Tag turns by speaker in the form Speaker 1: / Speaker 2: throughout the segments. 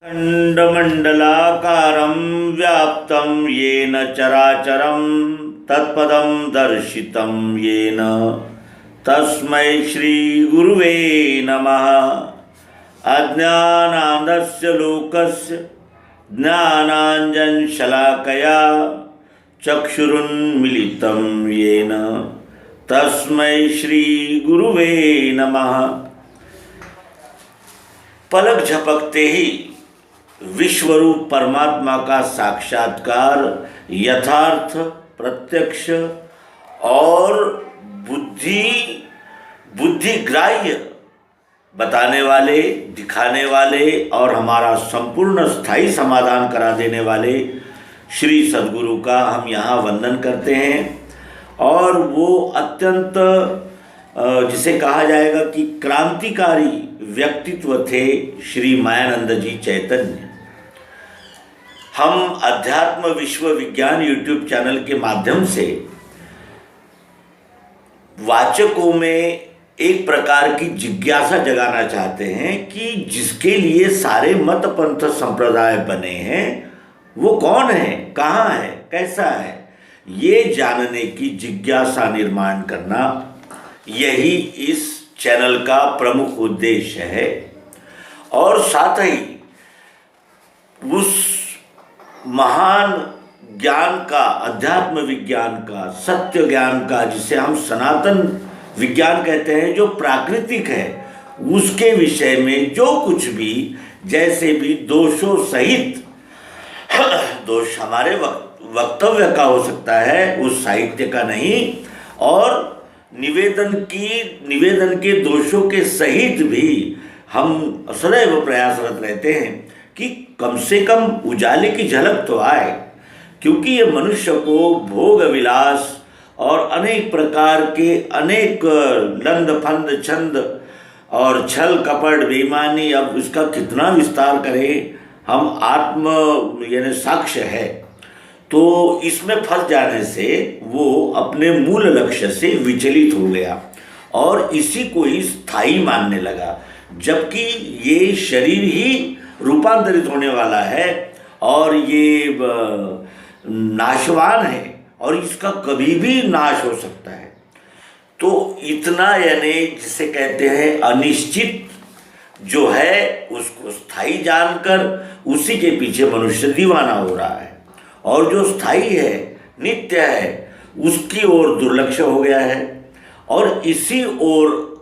Speaker 1: खण्डमण्डलाकारं व्याप्तं येन चराचरं तत्पदं दर्शितं येन तस्मै श्रीगुरुवे नमः। अज्ञानान्धस्य लोकस्य ज्ञानाञ्जनशलाकया चक्षुरुन्मीलितं येन तस्मै श्रीगुरुवे नमः। पलक झपकते ही विश्वरूप परमात्मा का साक्षात्कार यथार्थ, प्रत्यक्ष और बुद्धिग्राह्य बताने वाले, दिखाने वाले और हमारा संपूर्ण स्थायी समाधान करा देने वाले श्री सद्गुरु का हम यहाँ वंदन करते हैं। और वो अत्यंत जिसे कहा जाएगा कि क्रांतिकारी व्यक्तित्व थे श्री मायानंद जी चैतन्य। हम अध्यात्म विश्व विज्ञान यूट्यूब चैनल के माध्यम से वाचकों में एक प्रकार की जिज्ञासा जगाना चाहते हैं कि जिसके लिए सारे मत पंथ संप्रदाय बने हैं वो कौन है, कहाँ है, कैसा है, ये जानने की जिज्ञासा निर्माण करना, यही इस चैनल का प्रमुख उद्देश्य है। और साथ ही उस महान ज्ञान का, अध्यात्म विज्ञान का, सत्य ज्ञान का, जिसे हम सनातन विज्ञान कहते हैं, जो प्राकृतिक है, उसके विषय में जो कुछ भी जैसे भी दोषों सहित दोष हमारे वक्तव्य का हो सकता है, उस साहित्य का नहीं, और निवेदन के दोषों के सहित भी हम सदैव प्रयासरत रहते हैं कि कम से कम उजाले की झलक तो आए। क्योंकि ये मनुष्य को भोग विलास और अनेक प्रकार के अनेक लंद फंद छंद और छल कपट बेईमानी, अब इसका कितना विस्तार करें, हम आत्म यानी साक्ष्य है, तो इसमें फंस जाने से वो अपने मूल लक्ष्य से विचलित हो गया और इसी को ही स्थायी मानने लगा। जबकि ये शरीर ही रूपांतरित होने वाला है और ये नाशवान है और इसका कभी भी नाश हो सकता है। तो इतना यानी जिसे कहते हैं अनिश्चित जो है, उसको स्थायी जानकर उसी के पीछे मनुष्य दीवाना हो रहा है, और जो स्थायी है, नित्य है, उसकी ओर दुर्लक्ष्य हो गया है। और इसी ओर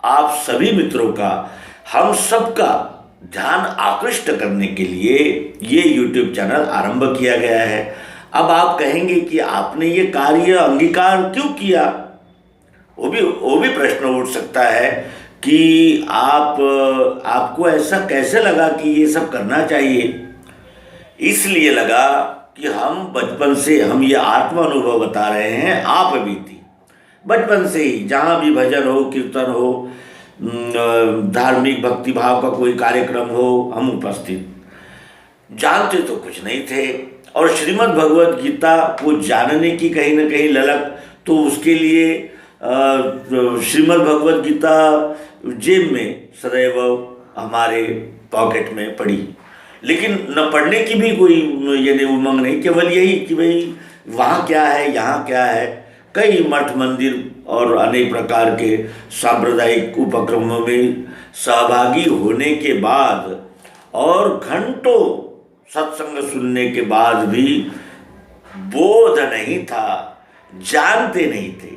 Speaker 1: आप सभी मित्रों का, हम सबका ध्यान आकृष्ट करने के लिए ये YouTube चैनल आरंभ किया गया है। अब आप कहेंगे कि आपने ये कार्य अंगीकार क्यों किया? वो भी प्रश्न उठ सकता है कि आपको ऐसा कैसे लगा कि ये सब करना चाहिए? इसलिए लगा कि हम बचपन से हम ये आत्म अनुभव बता रहे हैं, आप बीती बचपन से ही जहाँ भी भजन हो, कीर्तन हो, धार्मिक भक्ति भाव का कोई कार्यक्रम हो, हम उपस्थित। जानते तो कुछ नहीं थे, और श्रीमद् भगवद गीता को जानने की कहीं ना कहीं ललक, तो उसके लिए श्रीमद् भगवद गीता जेब में सदैव हमारे पॉकेट में पड़ी, लेकिन न पढ़ने की भी कोई यानी उमंग नहीं, केवल यही कि भाई वहाँ क्या है, यहाँ क्या है। कई मठ मंदिर और अनेक प्रकार के सांप्रदायिक उपक्रमों में सहभागी होने के बाद और घंटों सत्संग सुनने के बाद भी बोध नहीं था, जानते नहीं थे।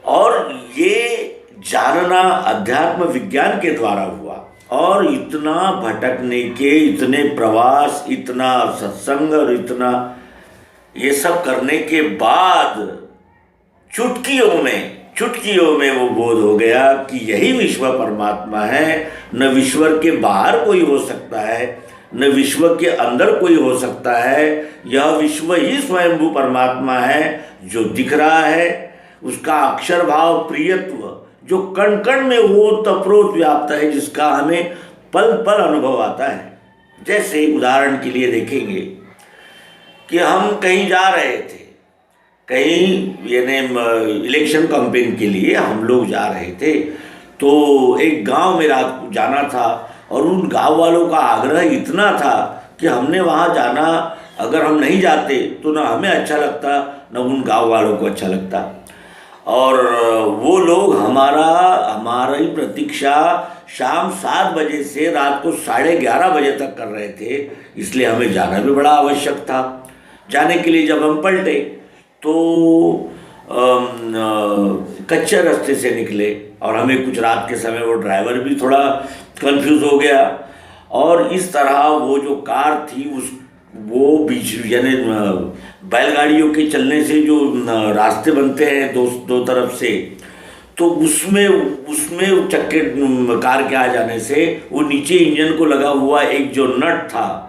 Speaker 1: और ये जानना अध्यात्म विज्ञान के द्वारा हुआ, और इतना भटकने के, इतने प्रवास, इतना सत्संग और इतना ये सब करने के बाद चुटकियों में वो बोध हो गया कि यही विश्व परमात्मा है। न विश्व के बाहर कोई हो सकता है, न विश्व के अंदर कोई हो सकता है। यह विश्व ही स्वयंभू परमात्मा है जो दिख रहा है। उसका अक्षर भाव प्रियत्व जो कण कण में वो तप्रोत व्याप्त है, जिसका हमें पल पल अनुभव आता है। जैसे उदाहरण के लिए देखेंगे कि हम कहीं जा रहे थे, कहीं यानी इलेक्शन कैंपेन के लिए हम लोग जा रहे थे, तो एक गांव में रात को जाना था। और उन गांव वालों का आग्रह इतना था कि हमने वहाँ जाना, अगर हम नहीं जाते तो ना हमें अच्छा लगता न उन गांव वालों को अच्छा लगता। और वो लोग हमारी प्रतीक्षा शाम 7 बजे से रात को 11:30 बजे तक कर रहे थे, इसलिए हमें जाना भी बड़ा आवश्यक था। जाने के लिए जब हम पलटे तो कच्चे रास्ते से निकले और हमें कुछ रात के समय वो ड्राइवर भी थोड़ा कंफ्यूज हो गया, और इस तरह वो जो कार थी वो बीच यानी बैलगाड़ियों के चलने से जो रास्ते बनते हैं दो तरफ से, तो उसमें चक्के कार के आ जाने से वो नीचे इंजन को लगा हुआ एक जो नट था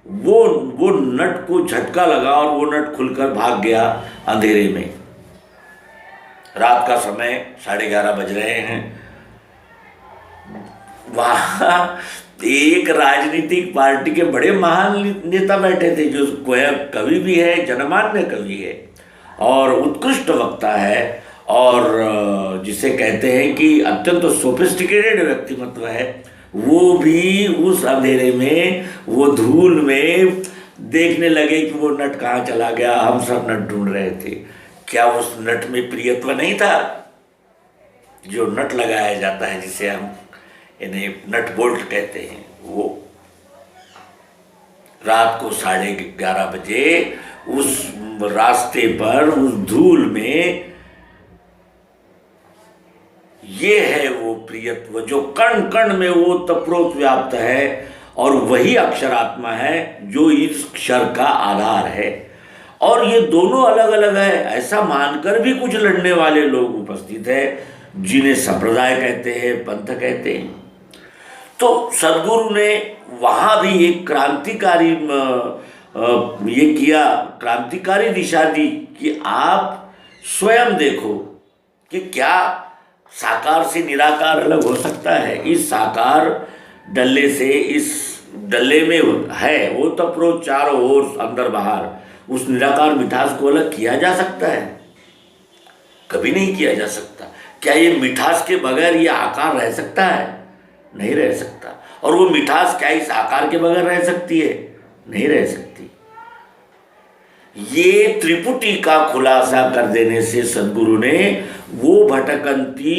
Speaker 1: वो नट को झटका लगा और वो नट खुलकर भाग गया अंधेरे में। रात का समय 11:30 बज रहे हैं। वहाँ एक राजनीतिक पार्टी के बड़े महान नेता बैठे थे, जो कवि भी है, जनमान्य कवि है और उत्कृष्ट वक्ता है, और जिसे कहते हैं कि अत्यंत सोफिस्टिकेटेड व्यक्तिमत्व है। वो भी उस अंधेरे में, वो धूल में देखने लगे कि वो नट कहाँ चला गया। हम सब नट ढूंढ रहे थे। क्या उस नट में प्रियत्व नहीं था? जो नट लगाया जाता है, जिसे हम इन्हें नट बोल्ट कहते हैं, वो रात को 11:30 बजे उस रास्ते पर, उस धूल में, ये है वो प्रियत्व जो कण कण में वो तप्रोत व्याप्त है, और वही अक्षरात्मा है जो इस क्षर का आधार है। और ये दोनों अलग अलग है ऐसा मानकर भी कुछ लड़ने वाले लोग उपस्थित है, जिन्हें संप्रदाय कहते हैं, पंथ कहते हैं। तो सद्गुरु ने वहाँ भी एक क्रांतिकारी ये किया, क्रांतिकारी दिशा दी कि आप स्वयं देखो कि क्या साकार से निराकार अलग हो सकता है। इस साकार डल्ले से, इस डल्ले में है वो तप्रोत चारों ओर अंदर बाहर, उस निराकार मिठास को अलग किया जा सकता है? कभी नहीं किया जा सकता। क्या ये मिठास के बगैर ये आकार रह सकता है? नहीं रह सकता। और वो मिठास क्या इस आकार के बगैर रह सकती है? नहीं रह सकती। ये त्रिपुटी का खुलासा कर देने से सद्गुरु ने वो भटकंती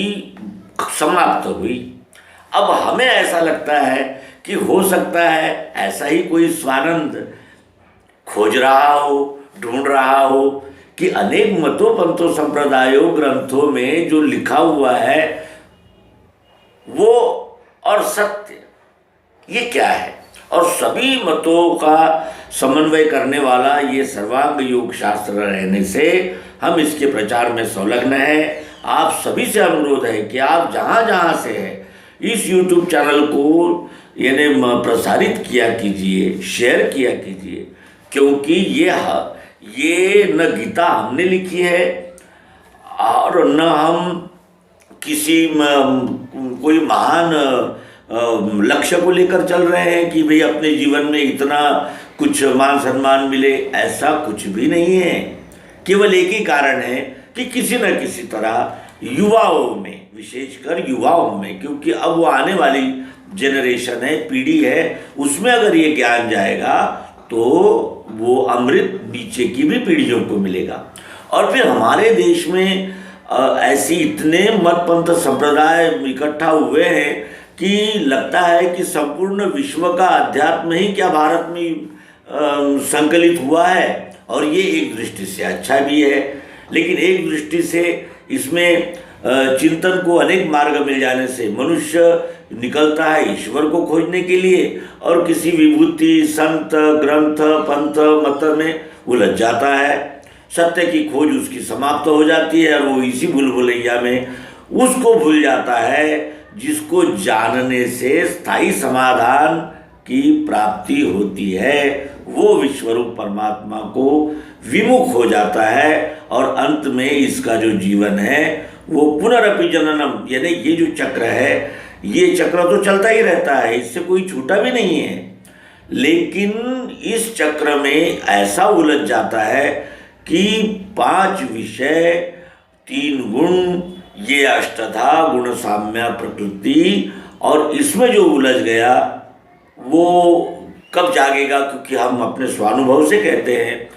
Speaker 1: समाप्त हुई। अब हमें ऐसा लगता है कि हो सकता है ऐसा ही कोई स्वानंद खोज रहा हो, ढूंढ रहा हो कि अनेक मतों, पंथों, संप्रदायों, ग्रंथों में जो लिखा हुआ है वो और सत्य ये क्या है। और सभी मतों का समन्वय करने वाला ये सर्वांग योग शास्त्र रहने से हम इसके प्रचार में संलग्न हैं। आप सभी से अनुरोध है कि आप जहाँ जहाँ से हैं इस YouTube चैनल को यानी प्रसारित किया कीजिए, शेयर किया कीजिए, क्योंकि ये न गीता हमने लिखी है और न हम किसी कोई महान लक्ष्य को लेकर चल रहे हैं कि भाई अपने जीवन में इतना कुछ मान सम्मान मिले। ऐसा कुछ भी नहीं है। केवल एक ही कारण है कि किसी न किसी तरह युवाओं में, विशेषकर युवाओं में, क्योंकि अब वो आने वाली जनरेशन है, पीढ़ी है, उसमें अगर ये ज्ञान जाएगा तो वो अमृत नीचे की भी पीढ़ियों को मिलेगा। और फिर हमारे देश में ऐसी इतने मत पंथ संप्रदाय इकट्ठा हुए हैं कि लगता है कि संपूर्ण विश्व का अध्यात्म ही क्या भारत में संकलित हुआ है। और ये एक दृष्टि से अच्छा भी है, लेकिन एक दृष्टि से इसमें चिंतन को अनेक मार्ग मिल जाने से मनुष्य निकलता है ईश्वर को खोजने के लिए, और किसी विभूति, संत, ग्रंथ, पंथ, मत में उलझ जाता है। सत्य की खोज उसकी समाप्त हो जाती है और वो इसी भूल-भुलैया में उसको भूल जाता है जिसको जानने से स्थायी समाधान की प्राप्ति होती है। वो विश्वरूप परमात्मा को विमुख हो जाता है और अंत में इसका जो जीवन है वो पुनरपि जननम, यानी ये जो चक्र है, ये चक्र तो चलता ही रहता है, इससे कोई छूटा भी नहीं है। लेकिन इस चक्र में ऐसा उलझ जाता है कि 5 विषय, 3 गुण, ये अष्टधा गुण साम्य प्रकृति और इसमें जो उलझ गया वो कब जागेगा, क्योंकि हम अपने स्वानुभव से कहते हैं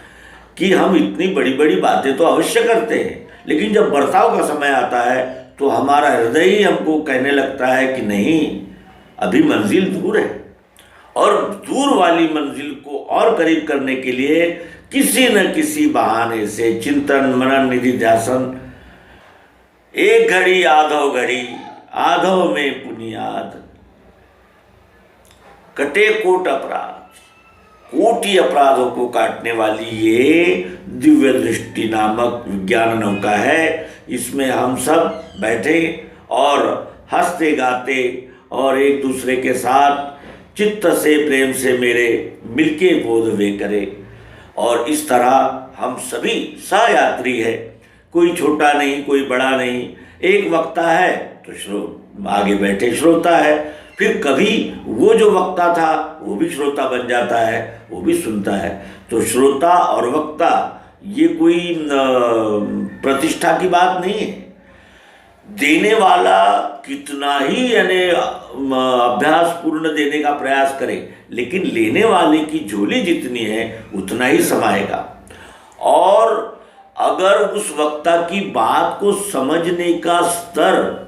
Speaker 1: कि हम इतनी बड़ी बड़ी बातें तो अवश्य करते हैं, लेकिन जब बर्ताव का समय आता है तो हमारा हृदय ही हमको कहने लगता है कि नहीं, अभी मंजिल दूर है। और दूर वाली मंजिल को और करीब करने के लिए किसी न किसी बहाने से चिंतन मनन निधि ध्यासन, एक घड़ी आधो घड़ी आधो में पुनियाद, कटे कोट अपराध, कोटि अपराधों को काटने वाली ये दिव्य दृष्टि नामक विज्ञान नौका है। इसमें हम सब बैठे और हंसते गाते और एक दूसरे के साथ चित्त से प्रेम से मेरे मिलके बोध वे करे। और इस तरह हम सभी सहयात्री है, कोई छोटा नहीं कोई बड़ा नहीं। एक वक्ता है तो आगे बैठे श्रोता है, फिर कभी वो जो वक्ता था वो भी श्रोता बन जाता है, वो भी सुनता है। तो श्रोता और वक्ता ये कोई प्रतिष्ठा की बात नहीं है। देने वाला कितना ही यानी अभ्यास पूर्ण देने का प्रयास करे, लेकिन लेने वाले की झोली जितनी है उतना ही समाएगा। और अगर उस वक्ता की बात को समझने का स्तर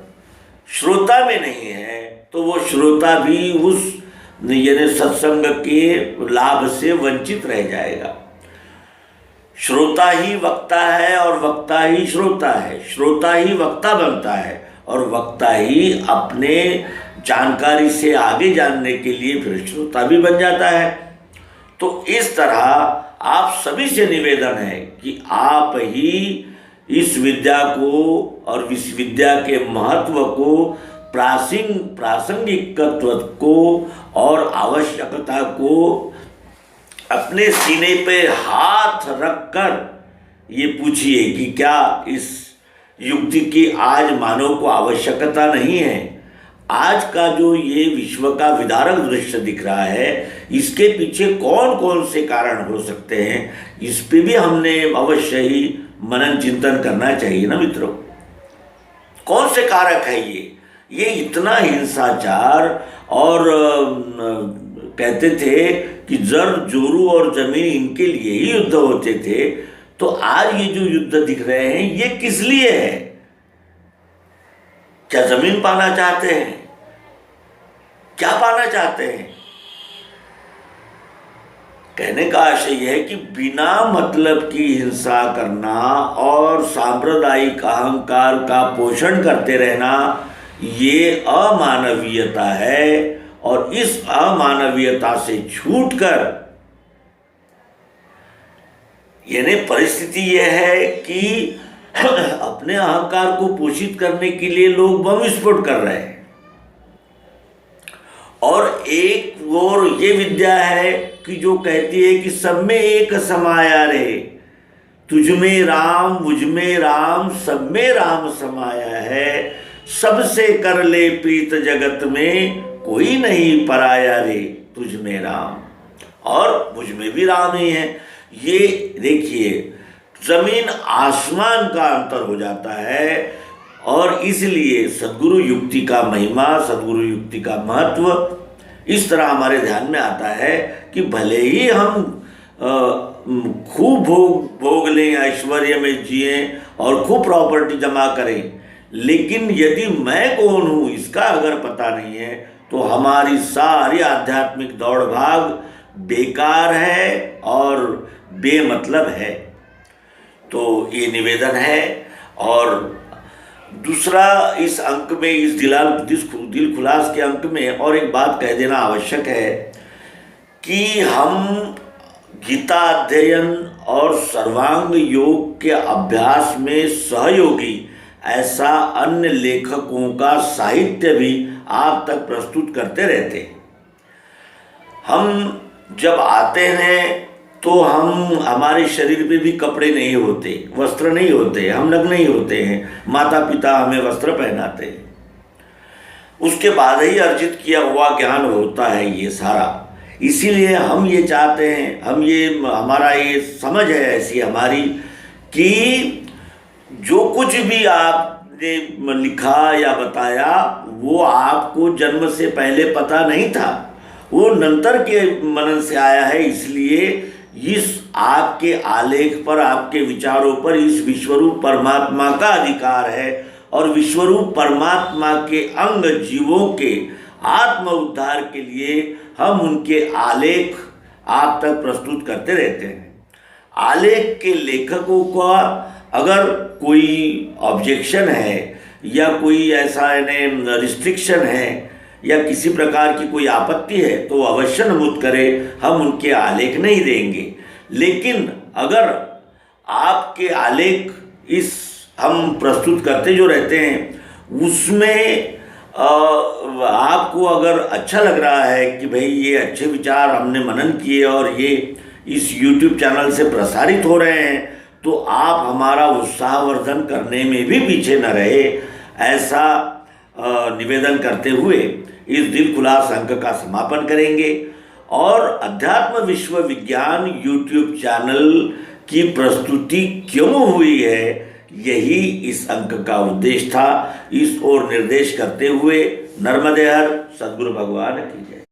Speaker 1: श्रोता में नहीं है तो वो श्रोता भी उस यानी सत्संग के लाभ से वंचित रह जाएगा। श्रोता ही वक्ता है और वक्ता ही श्रोता है, श्रोता ही वक्ता बनता है और वक्ता ही अपने जानकारी से आगे जानने के लिए फिर श्रोता भी बन जाता है। तो इस तरह आप सभी से निवेदन है कि आप ही इस विद्या को और इस विद्या के महत्व को, प्रासंगिकत्व को और आवश्यकता को अपने सीने पे हाथ रखकर ये पूछिए कि क्या इस युक्ति की आज मानव को आवश्यकता नहीं है। आज का जो ये विश्व का विदारक दृश्य दिख रहा है, इसके पीछे कौन कौन से कारण हो सकते हैं, इस पे भी हमने अवश्य ही मनन चिंतन करना चाहिए ना मित्रों। कौन से कारक है ये इतना हिंसाचार। और कहते थे कि जर जोरू और जमीन इनके लिए ही युद्ध होते थे, तो आज ये जो युद्ध दिख रहे हैं ये किस लिए है? क्या जमीन पाना चाहते हैं? क्या पाना चाहते हैं? कहने का आशय यह है कि बिना मतलब की हिंसा करना और सांप्रदायिक अहंकार का पोषण करते रहना ये अमानवीयता है। और इस अमानवीयता से छूटकर यानी परिस्थिति यह है कि अपने अहंकार को पोषित करने के लिए लोग बम विस्फोट कर रहे हैं। और एक और ये विद्या है कि जो कहती है कि सब में एक समाया रहे, तुझ में राम मुझ में राम सब में राम समाया है, सबसे कर ले प्रीत जगत में कोई नहीं पराया रे, तुझ में राम और मुझ में भी राम ही है। ये देखिए जमीन आसमान का अंतर हो जाता है। और इसलिए सद्गुरु युक्ति का महिमा, सद्गुरु युक्ति का महत्व इस तरह हमारे ध्यान में आता है कि भले ही हम खूब भोग लें, ऐश्वर्य में जिए और खूब प्रॉपर्टी जमा करें, लेकिन यदि मैं कौन हूँ इसका अगर पता नहीं है तो हमारी सारी आध्यात्मिक दौड़ भाग बेकार है और बेमतलब है। तो ये निवेदन है। और दूसरा इस अंक में, इस दिल खुलास के अंक में और एक बात कह देना आवश्यक है कि हम गीता अध्ययन और सर्वांग योग के अभ्यास में सहयोगी ऐसा अन्य लेखकों का साहित्य भी आप तक प्रस्तुत करते रहते हैं। हम जब आते हैं तो हमारे शरीर पे भी कपड़े नहीं होते, वस्त्र नहीं होते, हम नग्न नहीं होते हैं, माता पिता हमें वस्त्र पहनाते हैं। उसके बाद ही अर्जित किया हुआ ज्ञान होता है ये सारा। इसीलिए हम ये चाहते हैं, हमारा ये समझ है ऐसी हमारी कि जो कुछ भी आप ने लिखा या बताया वो आपको जन्म से पहले पता नहीं था, वो नंतर के मनन से आया है। इसलिए इस आपके आलेख पर, आपके विचारों पर इस विश्वरूप परमात्मा का अधिकार है और विश्वरूप परमात्मा के अंग जीवों के आत्म उद्धार के लिए हम उनके आलेख आप तक प्रस्तुत करते रहते हैं। आलेख के लेखकों का अगर कोई ऑब्जेक्शन है या कोई ऐसा यानी रिस्ट्रिक्शन है या किसी प्रकार की कोई आपत्ति है तो अवश्य नमूद करें, हम उनके आलेख नहीं देंगे। लेकिन अगर आपके आलेख इस हम प्रस्तुत करते जो रहते हैं उसमें आपको अगर अच्छा लग रहा है कि भाई ये अच्छे विचार हमने मनन किए और ये इस YouTube चैनल से प्रसारित हो रहे हैं, तो आप हमारा उत्साहवर्धन करने में भी पीछे न रहे, ऐसा निवेदन करते हुए इस दिल खुला अंक का समापन करेंगे। और अध्यात्म विश्व विज्ञान YouTube चैनल की प्रस्तुति क्यों हुई है, यही इस अंक का उद्देश्य था। इस ओर निर्देश करते हुए नर्मदे हर सद्गुरु भगवान की जय।